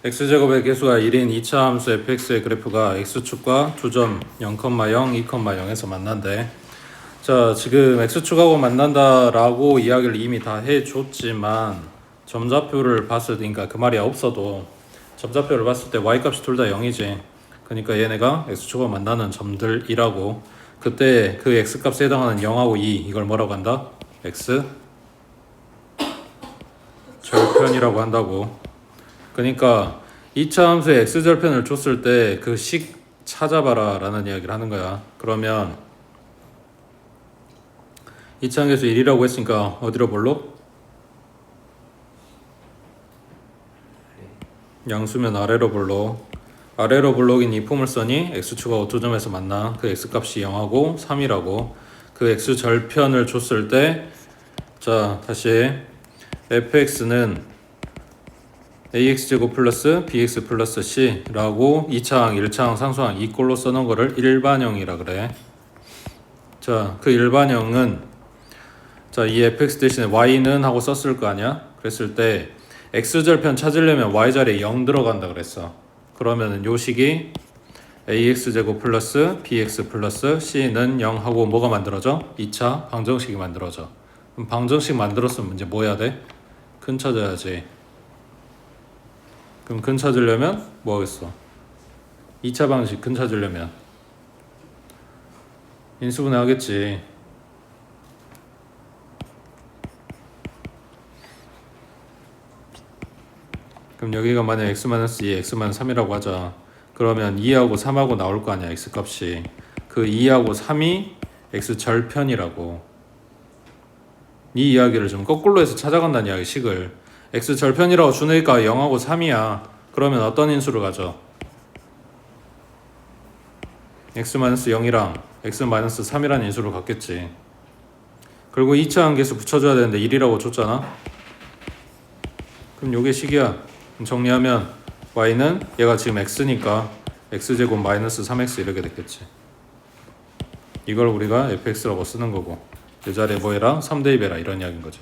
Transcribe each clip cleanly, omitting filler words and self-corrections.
x제곱의 개수가 1인 2차 함수 fx의 그래프가 x축과 2점 0,0, 2,0에서 만난대. 자, 지금 x축하고 만난다라고 이야기를 이미 다 해줬지만 점좌표를 봤을 때, 그러니까 그 말이 없어도 점좌표를 봤을 때 y값이 둘 다 0이지. 그러니까 얘네가 x축하고 만나는 점들이라고. 그때 그 x값에 해당하는 0하고 2 이걸 뭐라고 한다? x 절편이라고 한다고. 그러니까 2차 함수에 x절편을 줬을 때 그 식 찾아봐라 라는 이야기를 하는 거야. 그러면 2차 함수 1이라고 했으니까 어디로 볼록? 양수면 아래로 볼록. 아래로 볼록인 이 포물선이 x축하고 2점에서 만나. 그 x값이 0하고 3이라고. 그 x절편을 줬을 때, 자 다시 fx는 ax제곱 플러스 bx 플러스 c라고 2차항, 1차항, 상수항 이 꼴로 써놓은 거를 일반형이라 그래. 자, 그 일반형은 자, 이 fx 대신에 y는 하고 썼을 거 아니야? 그랬을 때 x절편 찾으려면 y자리에 0 들어간다 그랬어. 그러면은 요 식이 ax제곱 플러스 bx 플러스 c는 0 하고 뭐가 만들어져? 2차 방정식이 만들어져. 그럼 방정식 만들었으면 이제 뭐 해야 돼? 근 찾아야지. 그럼 근 찾으려면 뭐 하겠어? 2차 방식 근 찾으려면 인수분해 하겠지. 그럼 여기가 만약 x-2, x-3이라고 하자. 그러면 2하고 3하고 나올 거 아니야, x값이. 그 2하고 3이 x절편이라고. 이 이야기를 좀 거꾸로 해서 찾아간다는 이야기, 식을. x절편이라고 주니까 0하고 3이야. 그러면 어떤 인수를 가져? x-0이랑 x-3이라는 인수를 갖겠지. 그리고 2차 함계수 붙여줘야 되는데 1이라고 줬잖아. 그럼 요게 식이야. 정리하면 y는 얘가 지금 x니까 x제곱 마이너스 3x 이렇게 됐겠지. 이걸 우리가 fx라고 쓰는 거고, 이 자리에 뭐 해라? 3대입해라 이런 이야기인 거지.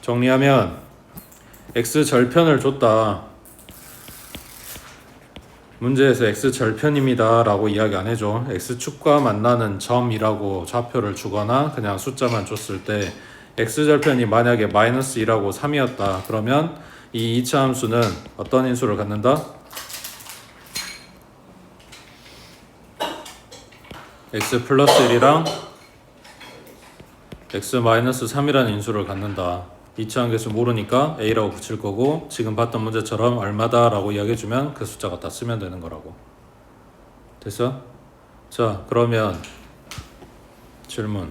정리하면 x절편을 줬다. 문제에서 x절편입니다 라고 이야기 안 해줘. x축과 만나는 점이라고 좌표를 주거나 그냥 숫자만 줬을 때 x절편이 만약에 마이너스 2라고 3이었다. 그러면 이 2차 함수는 어떤 인수를 갖는다? x 플러스 1이랑 x 마이너스 3이라는 인수를 갖는다. 2차 함계수 모르니까 a라고 붙일 거고, 지금 봤던 문제처럼 얼마다 라고 이야기해주면 그 숫자 갖다 쓰면 되는 거라고. 됐어? 자, 그러면 질문.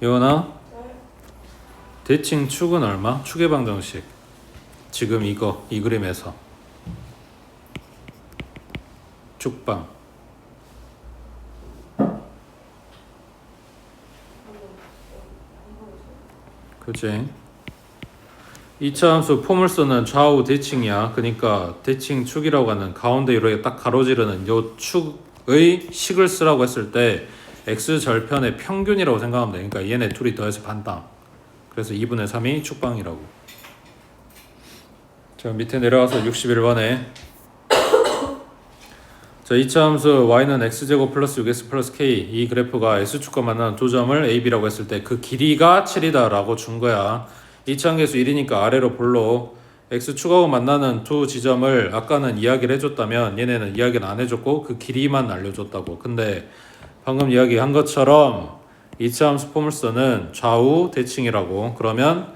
요원아, 대칭 축은 얼마? 축의 방정식. 지금 이거, 이 그림에서 축방. 그치? 2차 함수 포물선은 좌우 대칭이야. 그러니까 대칭 축이라고 하는 가운데 이렇게 딱 가로지르는 요 축의 식을 쓰라고 했을 때 x절편의 평균이라고 생각하면 돼. 그러니까 얘네 둘이 더해서 반당. 그래서 2분의 3이 축방이라고. 자, 밑에 내려와서 61번에 자, 2차 함수 y는 x제곱 플러스 6x 플러스 k, 이 그래프가 x축과 만나는 두 점을 a, b라고 했을 때 그 길이가 7이다 라고 준 거야. 2차 함계수 1이니까 아래로 볼록. x축하고 만나는 두 지점을 아까는 이야기를 해줬다면 얘네는 이야기를 안 해줬고 그 길이만 알려줬다고. 근데 방금 이야기한 것처럼 2차 함수 포물선은 좌우 대칭이라고. 그러면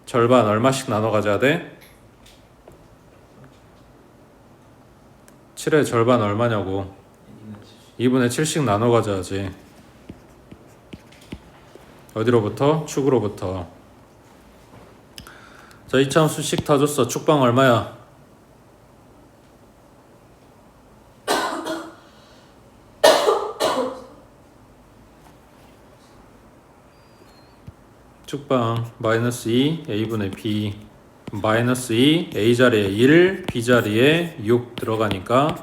절반 얼마씩 나눠 가져야 돼? 7의 절반 얼마냐고. 2분의 7씩 나눠 가져야지. 어디로부터? 축으로부터. 자, 2차 함수식 다 줬어. 축방 얼마야? 축방 마이너스 2 a분의 b 마이너스 2 a 자리에 1 b 자리에 6 들어가니까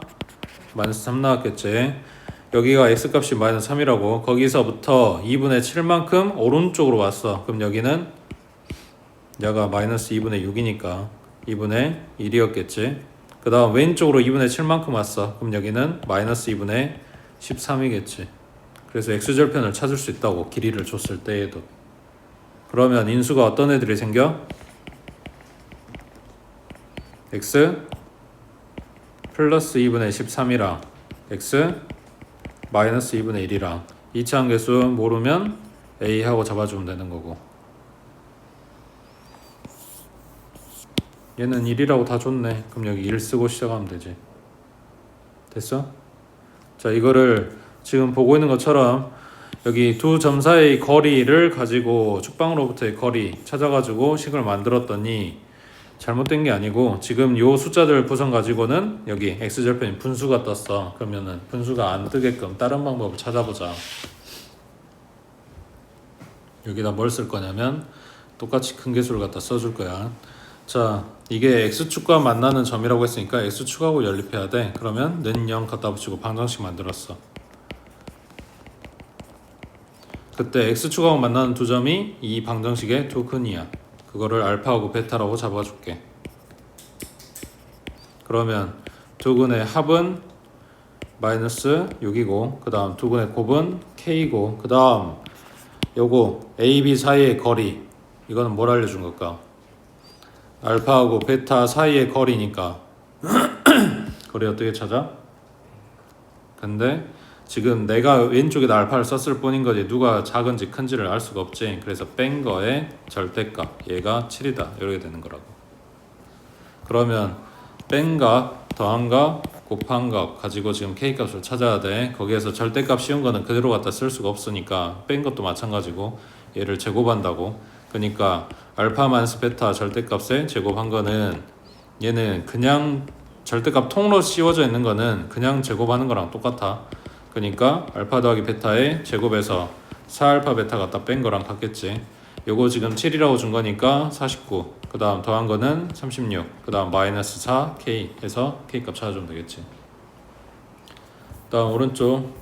마이너스 3 나왔겠지. 여기가 x값이 마이너스 3이라고. 거기서부터 2분의 7만큼 오른쪽으로 왔어. 그럼 여기는 얘가 마이너스 2분의 6이니까 2분의 1이었겠지. 그 다음 왼쪽으로 2분의 7만큼 왔어. 그럼 여기는 마이너스 2분의 13이겠지. 그래서 x절편을 찾을 수 있다고, 길이를 줬을 때에도. 그러면 인수가 어떤 애들이 생겨? x 플러스 2분의 13이랑 x 마이너스 2분의 1이랑 2차 함계수 모르면 a 하고 잡아주면 되는 거고, 얘는 1이라고 다 줬네. 그럼 여기 1 쓰고 시작하면 되지. 됐어? 자, 이거를 지금 보고 있는 것처럼 여기 두 점 사이의 거리를 가지고 축방으로부터의 거리 찾아가지고 식을 만들었더니 잘못된 게 아니고, 지금 요 숫자들 구성 가지고는 여기 x절편이 분수가 떴어. 그러면은 분수가 안 뜨게끔 다른 방법을 찾아보자. 여기다 뭘 쓸 거냐면 똑같이 큰 개수를 갖다 써줄 거야. 자, 이게 x축과 만나는 점이라고 했으니까 x축하고 연립해야 돼. 그러면 는 0 갖다 붙이고 방정식 만들었어. 그때 x축하고 만나는 두 점이 이 방정식의 두 근이야. 그거를 알파하고 베타라고 잡아줄게. 그러면 두 근의 합은 마이너스 6이고, 그 다음 두 근의 곱은 k고, 그 다음 요거 a, b 사이의 거리, 이거는 뭘 알려준 걸까? 알파하고 베타 사이의 거리니까 거리 어떻게 찾아? 근데 지금 내가 왼쪽에다 알파를 썼을 뿐인 거지 누가 작은지 큰지를 알 수가 없지. 그래서 뺀 거의 절대값, 얘가 7이다 이렇게 되는 거라고. 그러면 뺀 값, 더한 값, 곱한 값 가지고 지금 k값을 찾아야 돼. 거기에서 절대값 씌운 거는 그대로 갖다 쓸 수가 없으니까 뺀 것도 마찬가지고 얘를 제곱한다고. 그러니까 알파 마이너스 베타 절대값에 제곱한 거는 얘는 그냥 절대값 통으로 씌워져 있는 거는 그냥 제곱하는 거랑 똑같아. 그러니까 알파 더하기 베타의 제곱에서 4알파 베타 갖다 뺀 거랑 같겠지. 요거 지금 7이라고 준 거니까 49, 그 다음 더한 거는 36, 그 다음 마이너스 4k 해서 k값 찾아주면 되겠지. 그 다음 오른쪽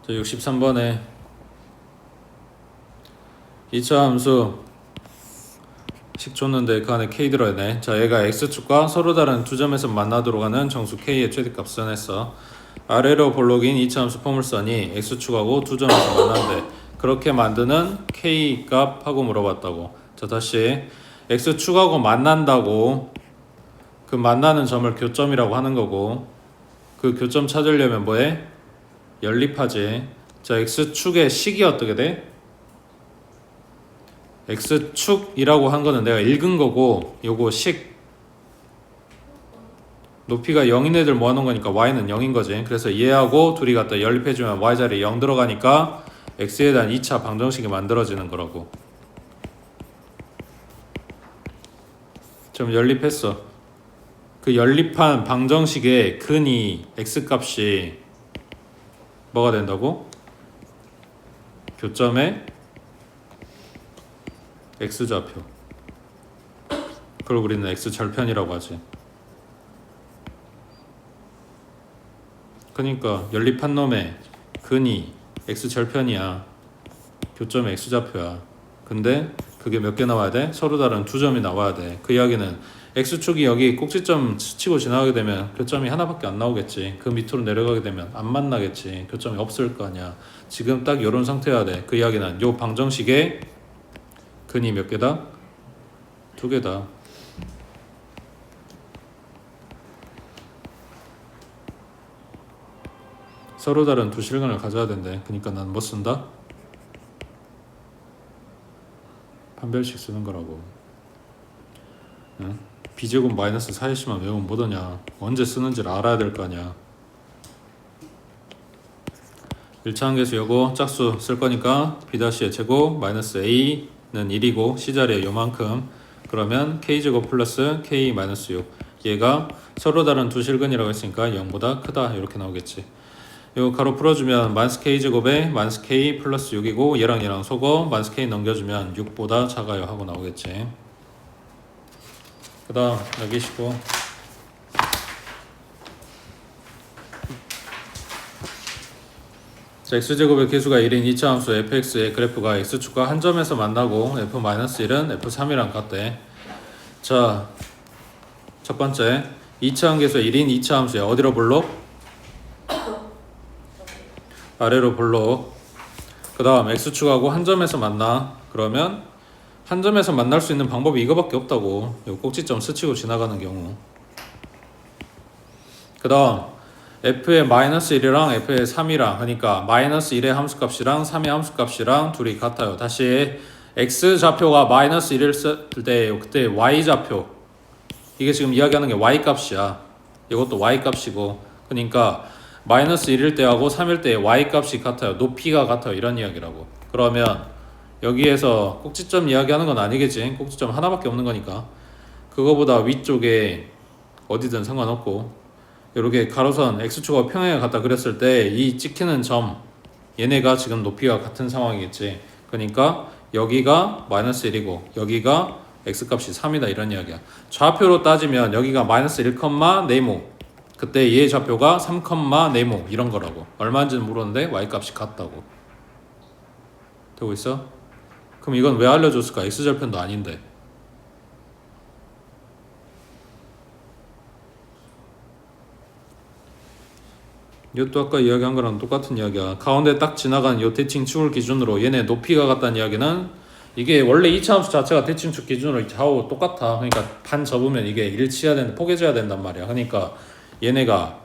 63번에 2차 함수 식 줬는데 그 안에 k 들어있네. 자, 얘가 x축과 서로 다른 두 점에서 만나도록 하는 정수 k의 최대값을 했어. 아래로 볼록인 2차 함수 포물선이 x축하고 두 점에서 만난대. 그렇게 만드는 k 값하고 물어봤다고. 자, 다시 x축하고 만난다고, 그 만나는 점을 교점이라고 하는 거고, 그 교점 찾으려면 뭐해? 연립하지. 자, x축의 식이 어떻게 돼? x축이라고 한 거는 내가 읽은 거고, 요거 식 높이가 0인 애들 모아놓은 거니까 y는 0인 거지. 그래서 얘하고 둘이 갖다 연립해주면 y자리에 0 들어가니까 x에 대한 2차 방정식이 만들어지는 거라고. 좀 연립했어. 그 연립한 방정식의 근이 x값이 뭐가 된다고? 교점의 x좌표. 그걸 우리는 x절편이라고 하지. 그러니까 연립한 놈의 근이 x절편이야. 교점의 x좌표야. 근데 그게 몇 개 나와야 돼? 서로 다른 두 점이 나와야 돼. 그 이야기는 x축이 여기 꼭지점 치고 지나가게 되면 교점이 하나밖에 안 나오겠지. 그 밑으로 내려가게 되면 안 만나겠지. 교점이 없을 거 아니야. 지금 딱 이런 상태여야 돼. 그 이야기는 요 방정식의 근이 몇 개다? 두 개다. 서로 다른 두 실근을 가져야 된대. 그러니까 난 뭐 쓴다? 판별식 쓰는 거라고. 응? b제곱 마이너스 4일씩만 외우면 뭐더냐. 언제 쓰는지를 알아야 될 거 아니야. 1차 함계수 요거 짝수 쓸 거니까 b-의 제곱 마이너스 a는 1이고 c자리에 요만큼. 그러면 k제곱 플러스 k 마이너스 6. 얘가 서로 다른 두 실근이라고 했으니까 0보다 크다 이렇게 나오겠지. 요 가로 풀어주면 마이너스 k제곱에 마이너스 k 플러스 6이고 얘랑 속어 마이너스 k 넘겨주면 6보다 작아요 하고 나오겠지. 그 다음 여기 시고 자, x제곱의 계수가 1인 2차 함수 fx의 그래프가 x축과 한 점에서 만나고 f-1은 f3이랑 같대. 자, 첫 번째 2차 함계수의 1인 2차 함수야. 어디로 볼록? 아래로 볼록. 그 다음 x축하고 한 점에서 만나. 그러면 한 점에서 만날 수 있는 방법이 이거밖에 없다고. 요 꼭지점 스치고 지나가는 경우. 그 다음 f의 -1이랑 f의 3이랑 하니까 -1의 함수값이랑 3의 함수값이랑 둘이 같아요. 다시 x좌표가 -1일 때 그때 y좌표, 이게 지금 이야기하는 게 y값이야. 이것도 y값이고, 그러니까 -1일 때하고 3일 때의 y값이 같아요. 높이가 같아요. 이런 이야기라고. 그러면 여기에서 꼭지점 이야기하는 건 아니겠지. 꼭지점 하나밖에 없는 거니까 그거보다 위쪽에 어디든 상관없고, 이렇게 가로선 x축과 평행에 갖다 그렸을 때 이 찍히는 점, 얘네가 지금 높이가 같은 상황이겠지. 그러니까 여기가 -1이고 여기가 x값이 3이다 이런 이야기야. 좌표로 따지면 여기가 -1, 네모, 그때 얘 좌표가 3, 네모 이런 거라고. 얼마인지는 모르는데 y값이 같다고. 되고 있어? 그럼 이건 왜 알려줬을까? x절편도 아닌데. 이것도 아까 이야기한 거랑 똑같은 이야기야. 가운데 딱 지나간 이 대칭축을 기준으로 얘네 높이가 같다는 이야기는, 이게 원래 2차 함수 자체가 대칭축 기준으로 좌우 똑같아. 그러니까 반 접으면 이게 일치해야 된다, 포개져야 된단 말이야. 그러니까 얘네가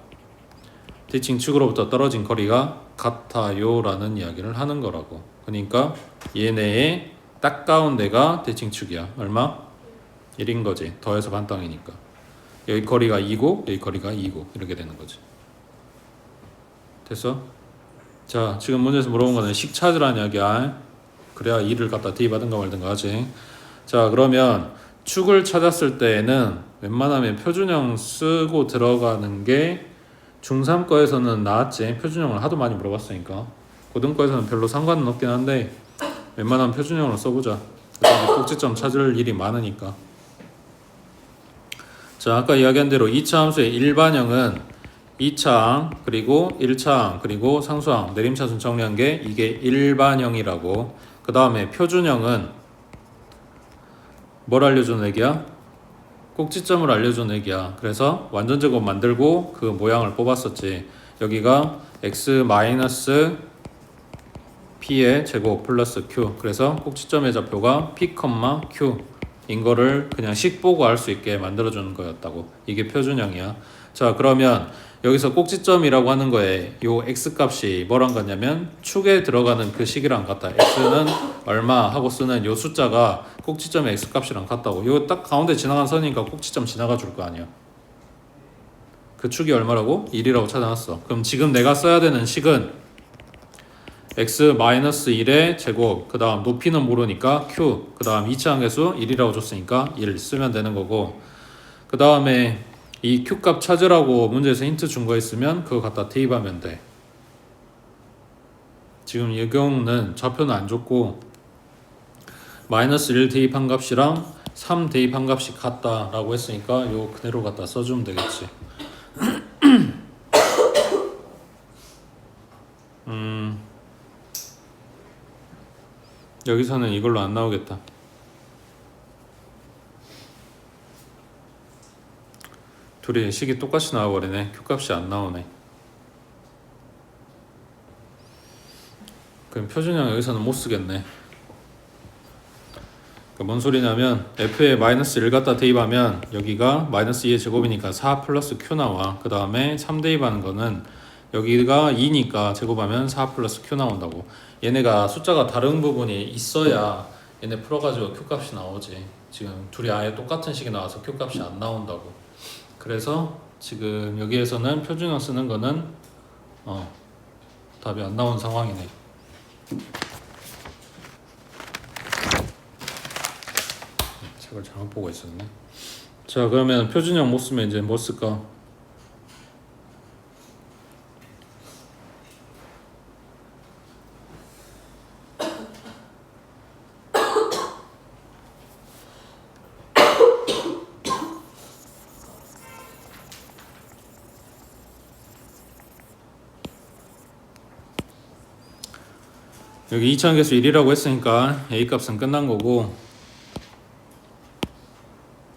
대칭축으로부터 떨어진 거리가 같아요 라는 이야기를 하는 거라고. 그러니까 얘네의 딱 가운데가 대칭축이야. 얼마? 1인 거지. 더해서 반땅이니까. 여기 거리가 2고 여기 거리가 2고 이렇게 되는 거지. 됐어? 자, 지금 문제에서 물어본 거는 식 찾으라는 이야기야. 그래야 2를 갖다 대입하든가 말든가 하지. 자, 그러면 축을 찾았을 때에는 웬만하면 표준형 쓰고 들어가는 게 중3 거에서는 나았지. 표준형을 하도 많이 물어봤으니까. 고등 거에서는 별로 상관은 없긴 한데 웬만하면 표준형으로 써보자. 꼭지점 찾을 일이 많으니까. 자, 아까 이야기한 대로 2차 함수의 일반형은 2차항 그리고 1차항 그리고 상수항 내림차순 정리한 게 이게 일반형이라고. 그 다음에 표준형은 뭘 알려준 얘기야? 꼭지점을 알려준 얘기야. 그래서 완전제곱 만들고 그 모양을 뽑았었지. 여기가 x p의 제곱 플러스 q, 그래서 꼭지점의 좌표가 p, q 인 거를 그냥 식 보고 알 수 있게 만들어주는 거였다고. 이게 표준형이야. 자, 그러면 여기서 꼭지점이라고 하는 거에 요 x값이 뭐랑 같냐면 축에 들어가는 그 식이랑 같다. x는 얼마 하고 쓰는 요 숫자가 꼭지점의 x값이랑 같다고. 요 딱 가운데 지나간 선이니까 꼭지점 지나가 줄 거 아니야. 그 축이 얼마라고? 1이라고 찾아놨어. 그럼 지금 내가 써야 되는 식은 x-1의 제곱, 그 다음 높이는 모르니까 q, 그 다음 2차 함계수 1이라고 줬으니까 1 쓰면 되는 거고, 그 다음에 이 Q값 찾으라고 문제에서 힌트 준 거 있으면 그거 갖다 대입하면 돼. 지금 이 경우는 좌표는 안 줬고 -1 대입한 값이랑 3 대입한 값이 같다라고 했으니까 요 그대로 갖다 써주면 되겠지. 여기서는 이걸로 안 나오겠다. 둘이 식이 똑같이 나와버리네. Q값이 안 나오네. 그럼 표준형 여기서는 못 쓰겠네. 그러니까 뭔 소리냐면 f에 -1 갖다 대입하면 여기가 -2의 제곱이니까 4 플러스 q 나와. 그 다음에 3 대입하는 거는 여기가 2니까 제곱하면 4 플러스 q 나온다고. 얘네가 숫자가 다른 부분이 있어야 얘네 풀어가지고 Q값이 나오지. 지금 둘이 아예 똑같은 식이 나와서 Q값이 안 나온다고. 그래서 지금 여기에서는 표준형 쓰는 거는 답이 안 나온 상황이네. 책을 잘못 보고 있었네. 자, 그러면 표준형 못 쓰면 이제 뭐 쓸까? 여기 2차원 계수 1이라고 했으니까 A 값은 끝난 거고,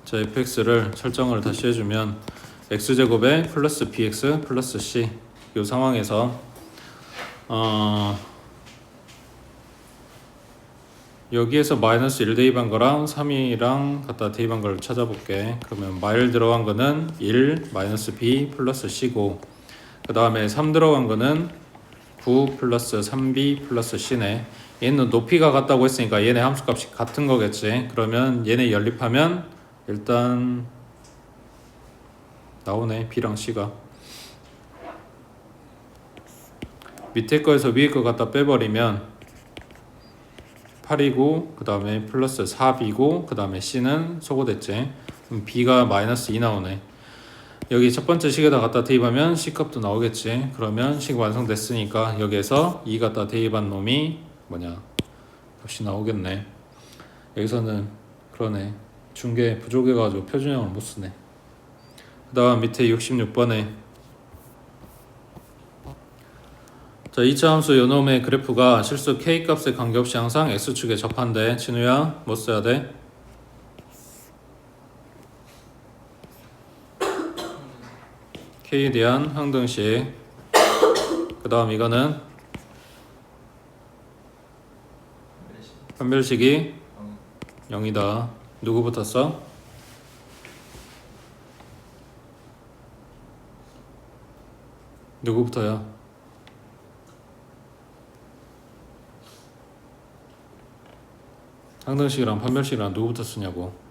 자 fx를 설정을 다시 해주면 x제곱에 플러스 bx 플러스 c, 이 상황에서 여기에서 마이너스 1 대입한 거랑 3이랑 갖다 대입한 걸 찾아볼게. 그러면 마일 들어간 거는 1 마이너스 b 플러스 c고, 그 다음에 3 들어간 거는 9 플러스 3b 플러스 c네. 얘는 높이가 같다고 했으니까 얘네 함수값이 같은 거겠지. 그러면 얘네 연립하면 일단 나오네, b랑 c가. 밑에 거에서 위에 거 갖다 빼버리면 8이고 그 다음에 플러스 4b고 그 다음에 c는 소거됐지. 그럼 b가 마이너스 2 나오네. 여기 첫 번째 식에다 갖다 대입하면 c 값도 나오겠지. 그러면 식 완성됐으니까 여기에서 2 갖다 대입한 놈이 뭐냐, 역시 나오겠네. 여기서는 그러네, 중계 부족해가지고 표준형을 못 쓰네. 그 다음 밑에 66번에 자 2차 함수 요놈의 그래프가 실수 k 값에 관계없이 항상 x축에 접한대. 진우야 뭐 써야 돼? k에 대한 항등식. 그 다음 이거는 판별식이 0이다. 누구부터 써? 누구부터야? 항등식이랑 판별식이랑 누구부터 쓰냐고.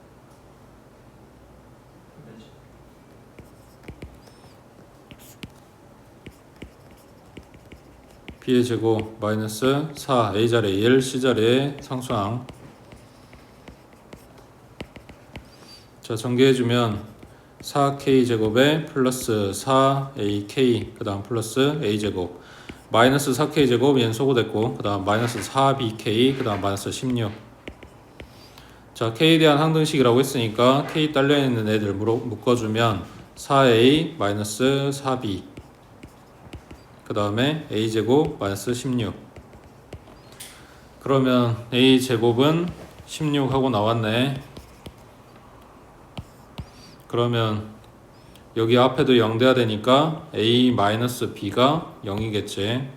b의 제곱 마이너스 4 a 자리에 1 c 자리에 상수항. 자 전개해주면 4k 제곱에 플러스 4ak 그 다음 플러스 a 제곱 마이너스 4k 제곱 얘는 소거됐고, 그 다음 마이너스 4bk 그 다음 마이너스 16. 자 k에 대한 항등식이라고 했으니까 k 딸려있는 애들 묶어주면 4a 마이너스 4b 그 다음에 a제곱 마이너스 16. 그러면 a제곱은 16하고 나왔네. 그러면 여기 앞에도 0 돼야 되니까 a 마이너스 b가 0이겠지.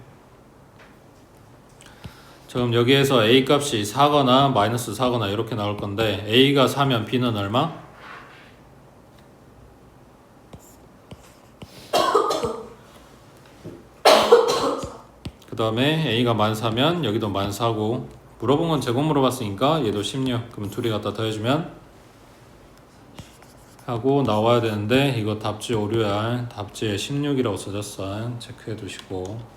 그럼 여기에서 a 값이 4거나 마이너스 4거나 이렇게 나올 건데, a가 4면 b는 얼마? 그 다음에 a가 만 4면 여기도 만 4고, 물어본 건 제곱 물어봤으니까 얘도 16. 그러면 둘이 갖다 더해주면 하고 나와야 되는데, 이거 답지 오류야. 답지에 16이라고 써졌어. 체크해 두시고.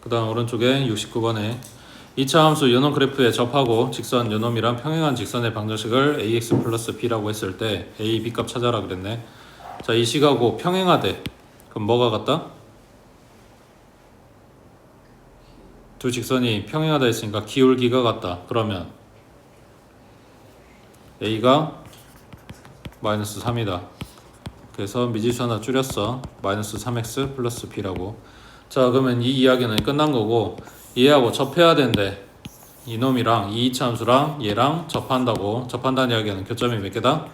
그 다음 오른쪽에 69번에 2차 함수 요놈 그래프에 접하고 직선 요놈이랑 평행한 직선의 방정식을 ax 플러스 b라고 했을 때 a, b 값 찾아라 그랬네. 자 이 식하고 평행하대. 그럼 뭐가 같다? 두 직선이 평행하다 했으니까 기울기가 같다. 그러면 a가 마이너스 3이다. 그래서 미지수 하나 줄였어. 마이너스 3x 플러스 b라고. 자 그러면 이 이야기는 끝난 거고, 얘하고 접해야 된대. 이놈이랑 이 2차 함수랑 얘랑 접한다고. 접한다는 이야기는 교점이 몇 개다?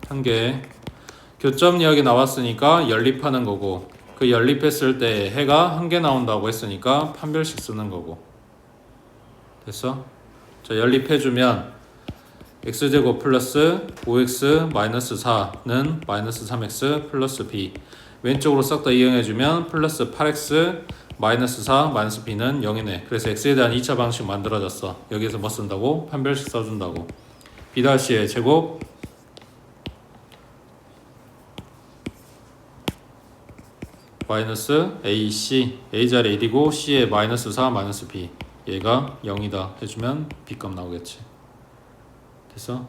1개. 교점 이야기 나왔으니까 연립하는 거고, 그 연립했을 때 해가 1개 나온다고 했으니까 판별식 쓰는 거고. 됐어? 자 연립해주면 x제곱 플러스 5x 마이너스 4는 마이너스 3x 플러스 b, 왼쪽으로 싹 다 이용해주면 플러스 8x 마이너스 4 마이너스 b는 0이네. 그래서 x에 대한 2차 방식 만들어졌어. 여기에서 뭐 쓴다고? 판별식 써준다고. b-의 제곱 마이너스 ac, a 자리 1이고 c에 마이너스 4 마이너스 b, 얘가 0이다 해주면 b값 나오겠지. 됐어?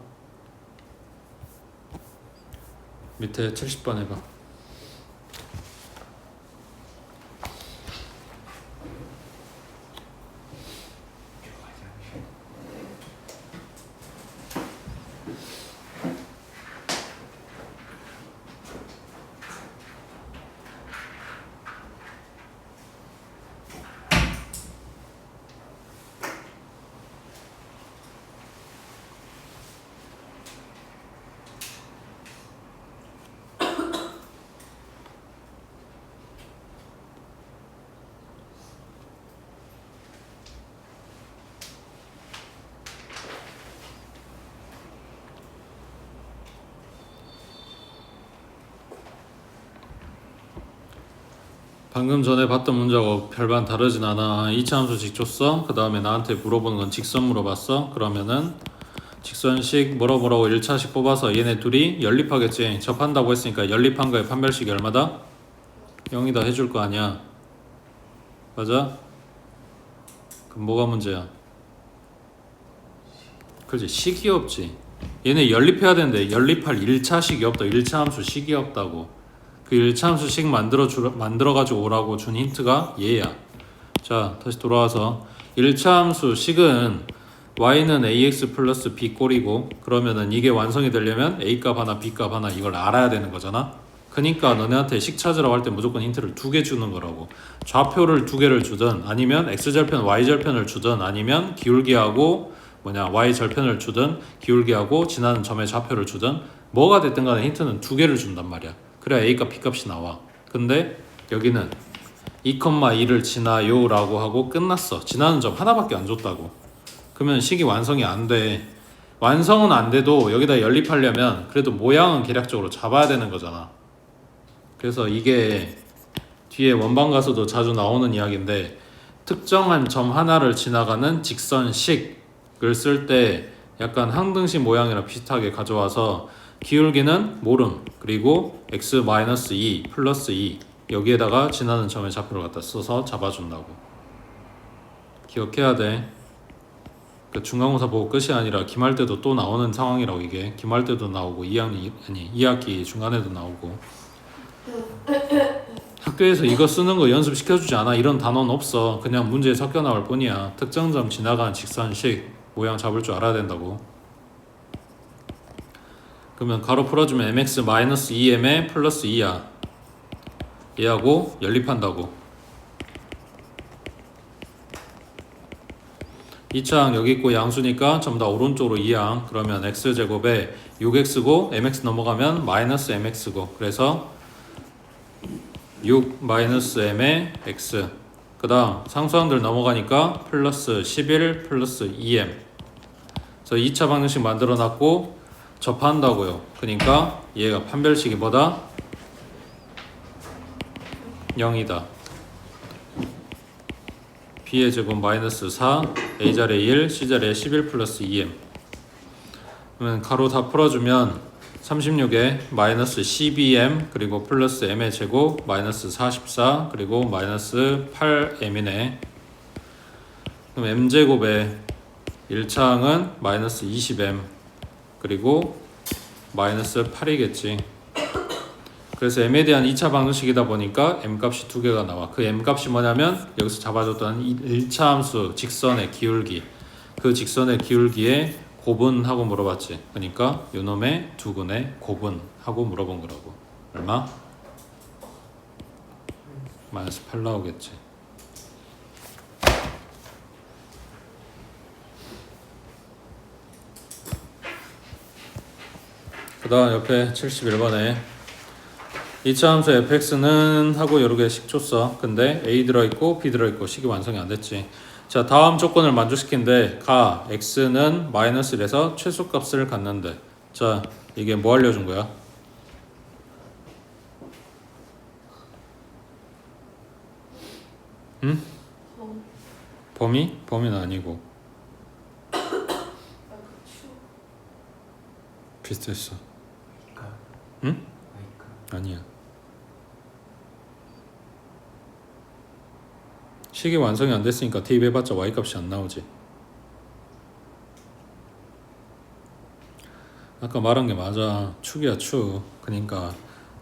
밑에 70번 해봐. 방금 전에 봤던 문제하고 별반 다르진 않아. 2차 함수식 줬어. 그 다음에 나한테 물어보는 건 직선 물어봤어. 그러면은 직선식 뭐라고 1차식 뽑아서 얘네 둘이 연립하겠지. 접한다고 했으니까 연립한 거의 판별식이 얼마다? 0이다 해줄 거 아니야. 맞아? 그럼 뭐가 문제야? 그렇지, 식이 없지. 얘네 연립해야 되는데 연립할 1차식이 없다. 1차 함수 식이 없다고. 그 1차 함수 식 만들어가지고 오라고 준 힌트가 얘야. 자, 다시 돌아와서 1차 함수 식은 y는 ax 플러스 b 꼴이고, 그러면은 이게 완성이 되려면 a 값 하나 b 값 하나 이걸 알아야 되는 거잖아. 그러니까 너네한테 식 찾으라고 할 때 무조건 힌트를 2개 주는 거라고. 좌표를 2개를 주든 아니면 x절편 y절편을 주든 아니면 기울기하고 y절편을 주든 기울기하고 지나는 점의 좌표를 주든 뭐가 됐든 간에 힌트는 2개를 준단 말이야. 그래야 a 값 b 값이 나와. 근데 여기는 2,2를 지나요 라고 하고 끝났어. 지나는 점 하나밖에 안 줬다고. 그러면 식이 완성이 안 돼. 완성은 안 돼도 여기다 연립하려면 그래도 모양은 계략적으로 잡아야 되는 거잖아. 그래서 이게 뒤에 원방 가서도 자주 나오는 이야기인데, 특정한 점 하나를 지나가는 직선식을 쓸 때 약간 항등식 모양이랑 비슷하게 가져와서 기울기는 모름, 그리고 x-2 플러스 2 여기에다가 지나는 점의 좌표를 갖다 써서 잡아준다고. 기억해야 돼. 중간고사 보고 끝이 아니라 기말 때도 또 나오는 상황이라고. 이게 기말 때도 나오고 2학기 중간에도 나오고. 학교에서 이거 쓰는 거 연습시켜주지 않아. 이런 단어는 없어. 그냥 문제에 섞여 나올 뿐이야. 특정점 지나가는 직선식 모양 잡을 줄 알아야 된다고. 그러면 가로 풀어주면 mx-2m에 플러스 2야. 얘하고 연립한다고. 2차항 여기 있고 양수니까 전부 다 오른쪽으로 2항. 그러면 x제곱에 6x고 mx 넘어가면 마이너스 mx고, 그래서 6 마이너스 m의 x. 그 다음 상수항들 넘어가니까 플러스 11 플러스 2m. 그래서 2차 방정식 만들어 놨고 접한다고요. 그러니까 얘가 판별식이 뭐다? 0이다. b의 제곱 마이너스 4, a자리에 1, c자리에 11 플러스 2m. 그러면 가로 다 풀어주면 36에 마이너스 12m 그리고 플러스 m의 제곱 마이너스 44 그리고 마이너스 8m이네. 그럼 m제곱에 1차항은 마이너스 20m 그리고 마이너스 8이겠지. 그래서 m에 대한 2차 방정식이다 보니까 m값이 2개가 나와. 그 m값이 뭐냐면 여기서 잡아줬던 1차 함수 직선의 기울기, 그 직선의 기울기에 곱은하고 물어봤지. 그러니까 요놈의 두근의 곱은하고 물어본 거라고. 얼마? 마이너스 8 나오겠지. 그 다음 옆에 71번에 2차 함수 fx는 하고 여러 개씩 줬어. 근데 a 들어있고 b 들어있고 식이 완성이 안 됐지. 자, 다음 조건을 만족시킨데 가 x는 마이너스 1에서 최소값을 갖는데, 자, 이게 뭐 알려준 거야? 응? 범위? 범위는 아니고 비슷했어. 응? 아니야. 식이 완성이 안 됐으니까 대입해봤자 y값이 안 나오지. 아까 말한 게 맞아. 축이야 축. 그러니까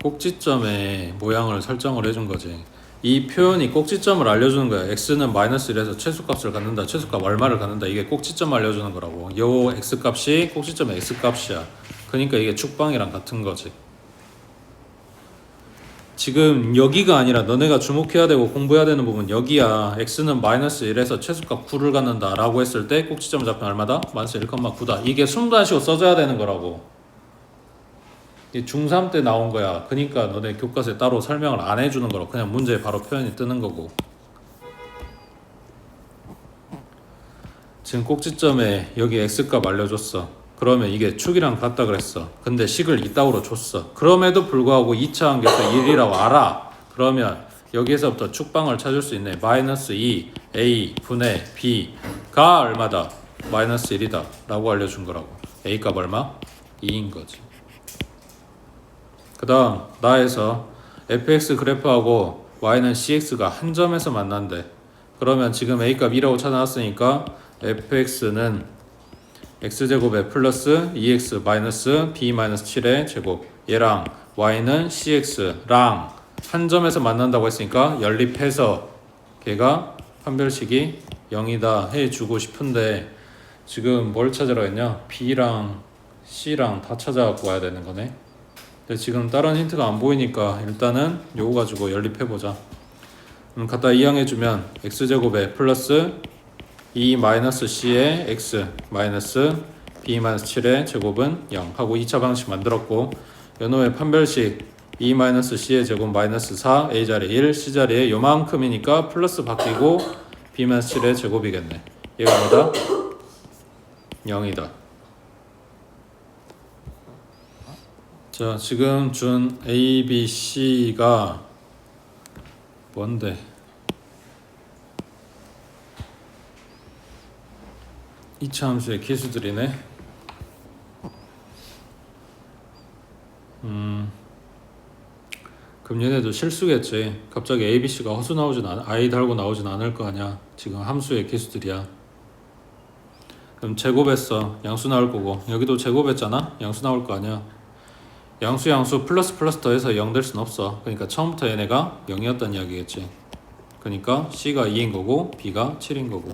꼭지점의 모양을 설정을 해준 거지. 이 표현이 꼭지점을 알려주는 거야. x는 마이너스 1에서 최소값을 갖는다. 최소값 얼마를 갖는다. 이게 꼭지점 알려주는 거라고. 요 x값이 꼭지점의 x값이야. 그러니까 이게 축방이랑 같은 거지. 지금 여기가 아니라 너네가 주목해야 되고 공부해야 되는 부분 여기야. x는 마이너스 1에서 최소값 9를 갖는다 라고 했을 때 꼭지점 잡힌 얼마다? 마이너스 1,9다. 이게 숨도 안 쉬고 써줘야 되는 거라고. 이게 중3 때 나온 거야. 그러니까 너네 교과서에 따로 설명을 안 해주는 거라고. 그냥 문제에 바로 표현이 뜨는 거고. 지금 꼭지점에 여기 x값 알려줬어. 그러면 이게 축이랑 같다 그랬어. 근데 식을 이따구로 줬어. 그럼에도 불구하고 2차 함수에서 1이라고 알아. 그러면 여기에서부터 축방을 찾을 수 있네. 마이너스 2 a 분의 b가 얼마다? 마이너스 1이다 라고 알려준 거라고. a 값 얼마? 2인 거지. 그 다음 나에서 fx 그래프하고 y는 cx가 한 점에서 만난대. 그러면 지금 a 값 2라고 찾아놨으니까 fx는 x제곱에 플러스 2x 마이너스 b 마이너스 7의 제곱, 얘랑 y는 cx랑 한 점에서 만난다고 했으니까 연립해서 걔가 판별식이 0이다 해주고 싶은데 지금 뭘 찾으라 했냐? b랑 c랑 다 찾아갖고 와야 되는 거네. 근데 지금 다른 힌트가 안 보이니까 일단은 요거 가지고 연립해보자. 갖다 이항해주면 x제곱에 플러스 2 마이너스 c의 x 마이너스 b 마이너스 7의 제곱은 0 하고 2차 방식 만들었고, 요놈의 판별식 2 마이너스 c의 제곱 마이너스 4 a 자리에 1 c 자리에 요만큼이니까 플러스 바뀌고 b 마이너스 7의 제곱이겠네. 얘가 뭐다? 0이다. 자, 지금 준 a, b, c가 뭔데? 이차 함수의 기수들이네. 그럼 얘네도 실수겠지. 갑자기 a, b, c가 허수 나오진 i 달고 나오진 않을 거 아니야. 지금 함수의 기수들이야. 그럼 제곱했어. 양수 나올 거고, 여기도 제곱했잖아. 양수 나올 거 아니야. 양수 플러스 더해서 0 될 순 없어. 그러니까 처음부터 얘네가 0이었단 이야기겠지. 그러니까 c가 2인 거고 b가 7인 거고.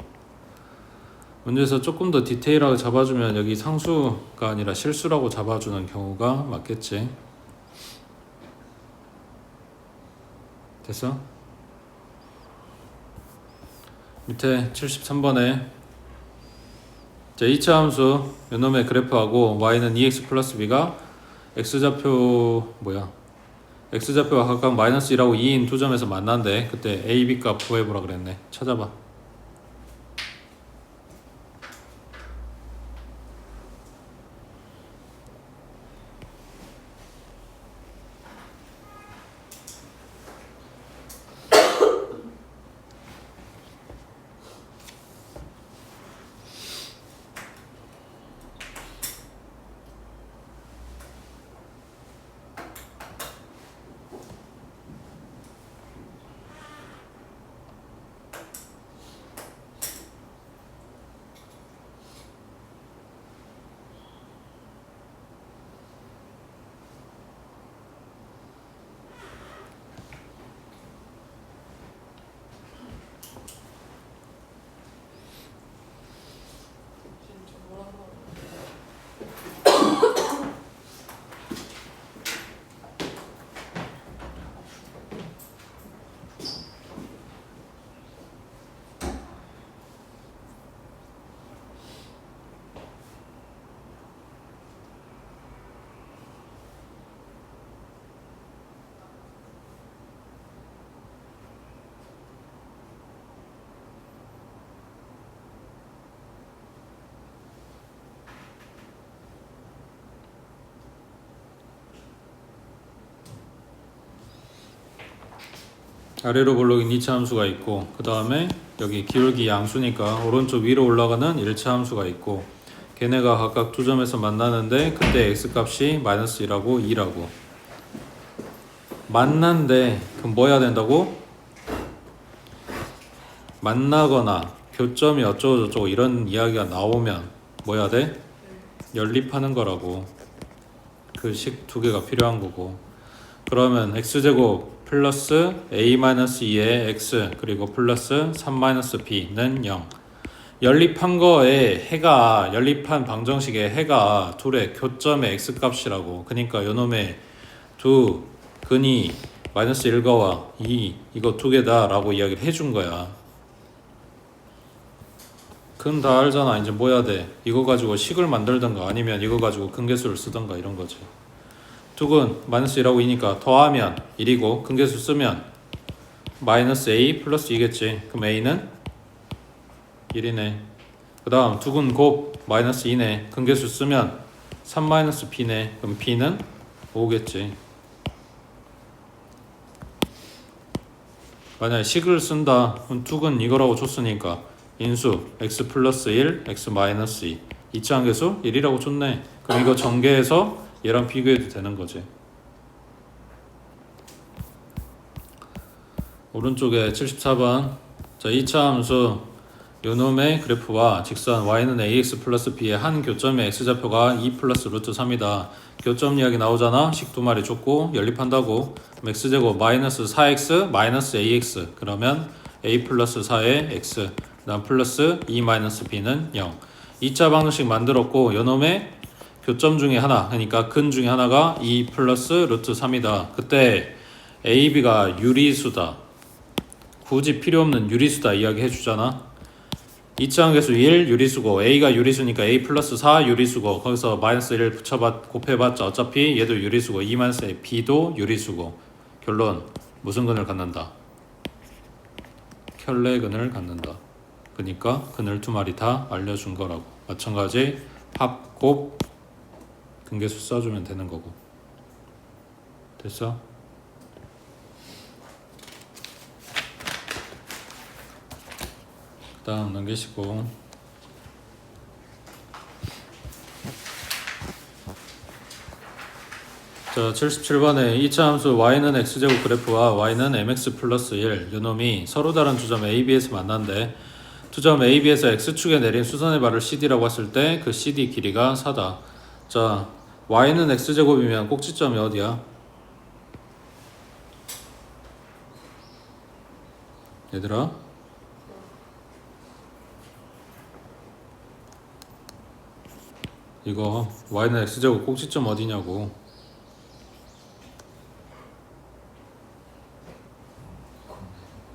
문제에서 조금 더 디테일하게 잡아주면 여기 상수가 아니라 실수라고 잡아주는 경우가 맞겠지. 됐어? 밑에 73번에 자, 2차 함수 요놈의 그래프하고 y는 2x 플러스 b가 x좌표가 각각 마이너스 1하고 2인 두 점에서 만난대. 그때 a, b 값 구해보라 그랬네. 찾아봐. 아래로 볼록인 2차 함수가 있고, 그 다음에 여기 기울기 양수니까 오른쪽 위로 올라가는 1차 함수가 있고, 걔네가 각각 두 점에서 만나는데 그때 x값이 마이너스 1하고 2라고 만난데, 그럼 뭐 해야 된다고? 만나거나 교점이 어쩌고저쩌고 이런 이야기가 나오면 뭐 해야 돼? 연립하는 거라고. 그 식 두 개가 필요한 거고. 그러면 x제곱 플러스 a-2의 x 그리고 플러스 3-b는 0. 연립한 거에 해가, 연립한 방정식의 해가 둘의 교점의 x값이라고. 그러니까 요놈의 두 근이 마이너스 1가와 2 이거 두 개다 라고 이야기를 해준 거야. 근 다 알잖아. 이제 뭐 해야 돼? 이거 가지고 식을 만들던가 아니면 이거 가지고 근계수를 쓰던가 이런 거지. 두근 마이너스 1하고 2니까 더하면 1이고 근계수 쓰면 마이너스 a 플러스 2겠지. 그럼 a는 1이네. 그 다음 두근 곱 마이너스 2네. 근계수 쓰면 3 마이너스 b네. 그럼 b는 5겠지. 만약에 식을 쓴다 그럼 툭은 이거라고 줬으니까 인수 x 플러스 1 x 마이너스 2 이차항계수 1이라고 줬네. 그럼 이거 전개해서 얘랑 비교해도 되는 거지. 오른쪽에 74번 자 2차 함수 요놈의 그래프와 직선 y는 ax 플러스 b의 한 교점의 x좌표가 2 플러스 루트 3이다. 교점 이야기 나오잖아. 식 두 마리 줬고 연립한다고. 그럼 x제곱 마이너스 4x 마이너스 ax 그러면 a 플러스 4의 x 그다음 플러스 2 마이너스 b는 0. 2차 방정식 만들었고 요놈의 교점 중에 하나 그러니까 근 중에 하나가 2 플러스 루트 3이다. 그때 a, b가 유리수다. 굳이 필요 없는 유리수다 이야기 해주잖아. 2차항계수 1 유리수고 a가 유리수니까 a 플러스 4 유리수고 거기서 마이너스 1 곱해봤자 어차피 얘도 유리수고 2 마이너스 a b도 유리수고 결론 무슨 근을 갖는다? 켤레근을 갖는다. 그러니까 근을 두 마리 다 알려준 거라고. 마찬가지 합, 곱, 근계수 써주면 되는 거고. 됐어? 다음 넘기시고 자 77번에 2차 함수 y는 x제곱 그래프와 y는 mx 플러스 1 요놈이 서로 다른 두 점 a, b에서 만난대. 두 점 a, b에서 x축에 내린 수선의 발을 cd라고 했을 때 그 cd 길이가 4다. 자 y는 x제곱이면 꼭지점이 어디야? 얘들아 이거 y는 x제곱 꼭지점 어디냐고.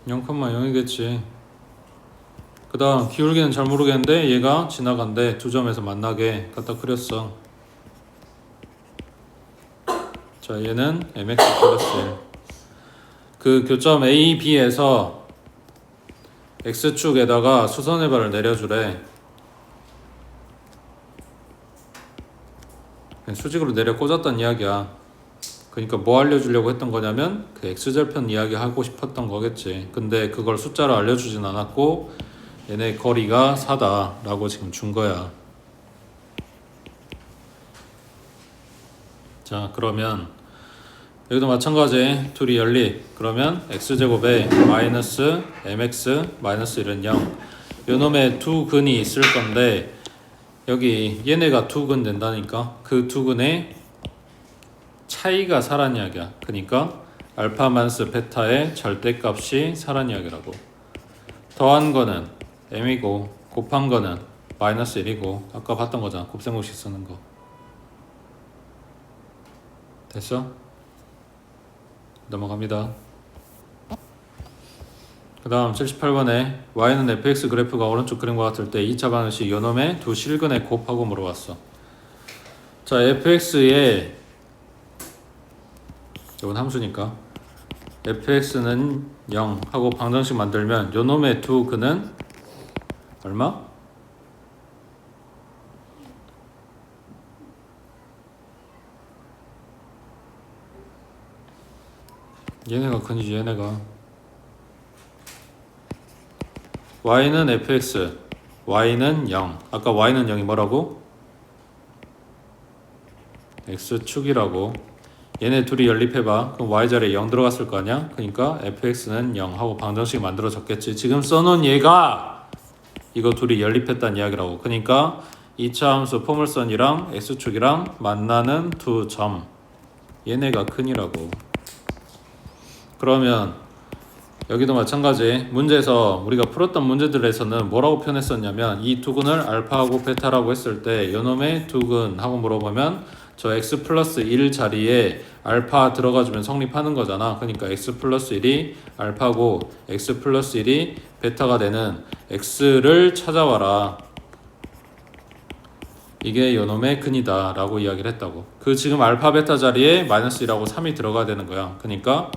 0,0이겠지. 그 다음 기울기는 잘 모르겠는데 얘가 지나간대. 두 점에서 만나게 갖다 그렸어. 자 얘는 mx 플러스 1. 그 교점 A, B에서 x축에다가 수선의 발을 내려주래. 수직으로 내려 꽂았단 이야기야. 그러니까 뭐 알려주려고 했던 거냐면 그 x절편 이야기 하고 싶었던 거겠지. 근데 그걸 숫자로 알려주진 않았고 얘네 거리가 4다 라고 지금 준 거야. 자 그러면 여기도 마찬가지 둘이 연립. 그러면 x제곱에 마이너스 mx 마이너스 1은 0. 요놈의 두 근이 있을 건데 여기 얘네가 두 근 된다니까. 그 두 근의 차이가 4란 이야기야. 그러니까 알파 마이너스 베타의 절대값이 4란 이야기라고. 더한 거는 m이고 곱한 거는 마이너스 1이고 아까 봤던 거잖아. 곱셈공식 쓰는 거. 됐어? 넘어갑니다. 그 다음 78번에 y는 fx 그래프가 오른쪽 그림과 같을 때 2차 방정식 요놈의 두 실근의 곱하고 물어봤어. 자 fx에 이건 함수니까 fx는 0 하고 방정식 만들면 요놈의 두 근은 얼마? 얘네가 근이지. 얘네가 y는 fx y는 0. 아까 y는 0이 뭐라고? x축이라고. 얘네 둘이 연립해봐. 그럼 y자리에 0 들어갔을 거 아니야? 그러니까 fx는 0 하고 방정식 만들어졌겠지. 지금 써놓은 얘가 이거 둘이 연립했다는 이야기라고. 그러니까 2차 함수 포물선이랑 x축이랑 만나는 두 점 얘네가 근이라고. 그러면 여기도 마찬가지. 문제에서 우리가 풀었던 문제들에서는 뭐라고 표현했었냐면 이 두 근을 알파하고 베타라고 했을 때 요놈의 두 근 하고 물어보면 저 x 플러스 1 자리에 알파 들어가주면 성립하는 거잖아. 그러니까 x 플러스 1이 알파고 x 플러스 1이 베타가 되는 x를 찾아와라. 이게 요놈의 근이다 라고 이야기를 했다고. 그 지금 알파 베타 자리에 마이너스 1하고 3이 들어가야 되는 거야. 그러니까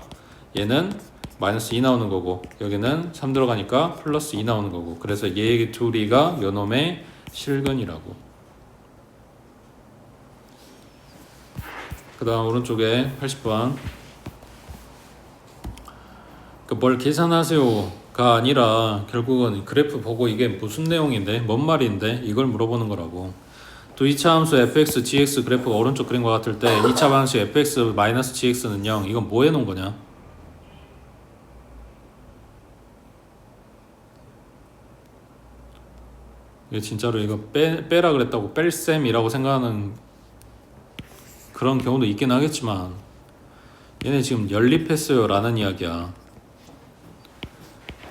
얘는 마이너스 2 나오는 거고 여기는 3 들어가니까 플러스 2 나오는 거고. 그래서 얘 둘이가 요놈의 실근이라고. 그 다음 오른쪽에 80번 그 뭘 계산하세요가 아니라 결국은 그래프 보고 이게 무슨 내용인데 뭔 말인데 이걸 물어보는 거라고. 또 2차 함수 fx, gx 그래프가 오른쪽 그림과 같을 때 2차 방식 fx 마이너스 gx는 0. 이건 뭐 해놓은 거냐? 이게 진짜로 이거 빼라 그랬다고 뺄셈이라고 생각하는 그런 경우도 있긴 하겠지만 얘네 지금 연립했어요 라는 이야기야.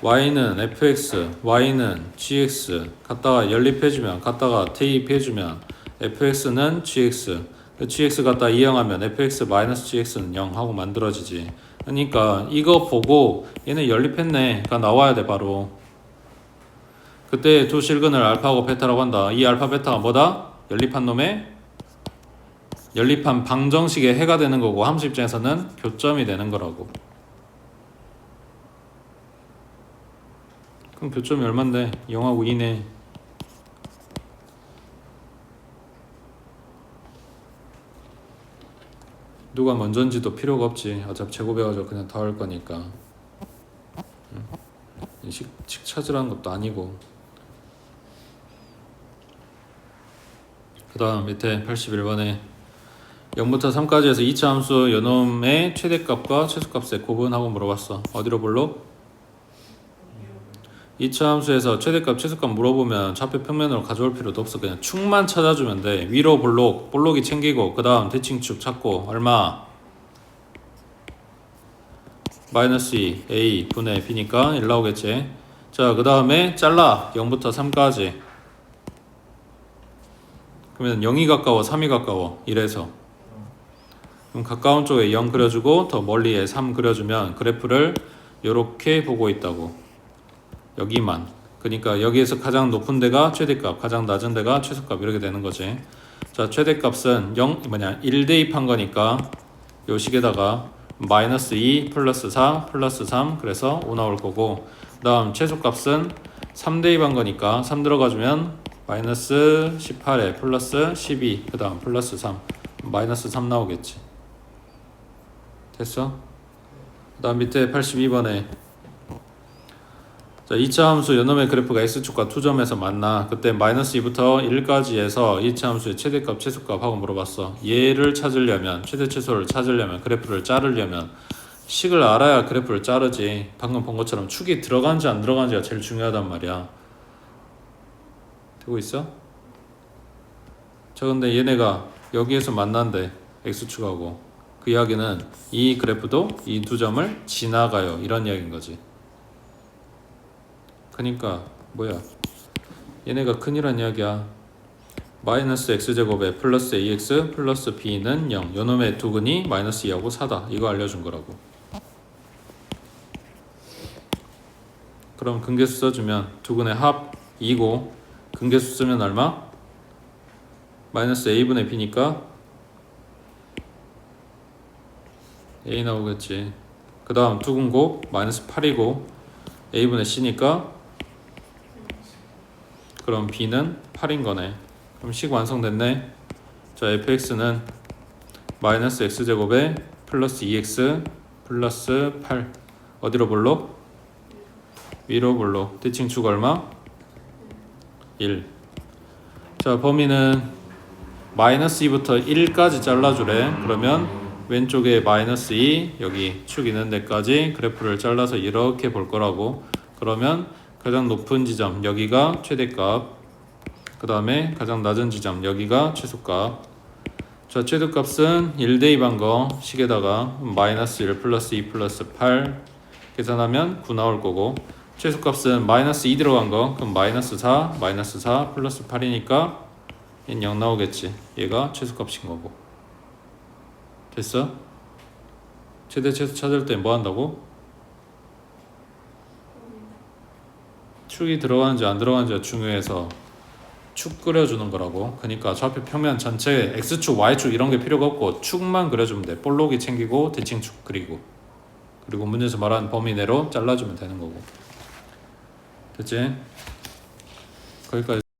y는 fx, y는 gx 갖다가 연립해주면 갖다가 대입해주면 fx는 gx gx 갖다 이항하면 fx 마이너스 gx는 0 하고 만들어지지. 그러니까 이거 보고 얘네 연립했네가 나와야 돼 바로. 그때 두 실근을 알파하고 베타라고 한다. 이 알파 베타가 뭐다? 연립한 놈의 연립한 방정식의 해가 되는 거고 함수 입장에서는 교점이 되는 거라고. 그럼 교점이 얼만데? 0하고 2네. 누가 먼저인지도 필요가 없지. 어차피 제곱해가지고 그냥 더할 거니까. 식 찾으라는 것도 아니고. 그 다음 밑에 81번에 0부터 3까지 해서 2차 함수 요놈의 최대값과 최소값의 구분하고 물어봤어. 어디로 볼록? 2차 함수에서 최대값, 최소값 물어보면 좌표 평면으로 가져올 필요도 없어. 그냥 축만 찾아주면 돼. 위로 볼록, 볼록이 챙기고 그 다음 대칭축 찾고 얼마? 마이너스 2, a 분의 b니까 1 나오겠지. 자, 그 다음에 잘라 0부터 3까지. 그러면 0이 가까워, 3이 가까워. 이래서 그럼 가까운 쪽에 0 그려주고 더 멀리에 3 그려주면 그래프를 이렇게 보고 있다고. 여기만. 그러니까 여기에서 가장 높은 데가 최대값, 가장 낮은 데가 최소값 이렇게 되는 거지. 자, 최대값은 1 대입한 거니까 요 식에다가 마이너스 2 플러스 4 플러스 3 그래서 5 나올 거고, 그 다음 최소값은 3 대입한 거니까 3 들어가주면 마이너스 18에 플러스 12 그 다음 플러스 3 마이너스 3 나오겠지. 됐어? 그 다음 밑에 82번에 자, 2차 함수 요놈의 그래프가 x축과 2점에서 만나. 그때 마이너스 2부터 1까지 해서 2차 함수의 최대값, 최소값 하고 물어봤어. 얘를 찾으려면, 최대 최소를 찾으려면, 그래프를 자르려면 식을 알아야 그래프를 자르지. 방금 본 것처럼 축이 들어간지 안 들어간지가 제일 중요하단 말이야. 되고 있어? 자, 근데 얘네가 여기에서 만난대. x축하고. 그 이야기는 이 그래프도 이 두 점을 지나가요. 이런 이야기인 거지. 그러니까 뭐야? 얘네가 큰이란 이야기야. 마이너스 x제곱에 플러스 ax 플러스 b는 0. 요놈의 두 근이 마이너스 2하고 4다. 이거 알려준 거라고. 그럼 근계수 써주면 두 근의 합 2고 근계수 쓰면 얼마? 마이너스 a분의 b니까 a 나오겠지. 그 다음 두 근 곱 마이너스 8이고 a분의 c니까 그럼 b는 8인 거네. 그럼 식 완성됐네. 자, fx는 마이너스 x제곱에 플러스 2x 플러스 8 어디로 볼록? 위로 볼록. 대칭축 얼마? 1. 자, 범위는 마이너스 2부터 1까지 잘라주래. 그러면 왼쪽에 마이너스 2 여기 축 있는 데까지 그래프를 잘라서 이렇게 볼 거라고. 그러면 가장 높은 지점 여기가 최대값, 그 다음에 가장 낮은 지점 여기가 최소값. 자, 최대값은 1 대입한 거 식에다가 마이너스 1 플러스 2 플러스 8 계산하면 9 나올 거고, 최소값은 마이너스 2 들어간 거 그럼 마이너스 4 플러스 8이니까 0 나오겠지. 얘가 최소값인 거고. 됐어? 최대 최소 찾을 때 뭐 한다고? 축이 들어가는지 안 들어가는지가 중요해서 축 그려주는 거라고. 그러니까 좌표 평면 전체에 x축, y축 이런 게 필요가 없고 축만 그려주면 돼. 볼록이 챙기고 대칭축 그리고 문제에서 말하는 범위 내로 잘라주면 되는 거고. 됐지? 거기까지.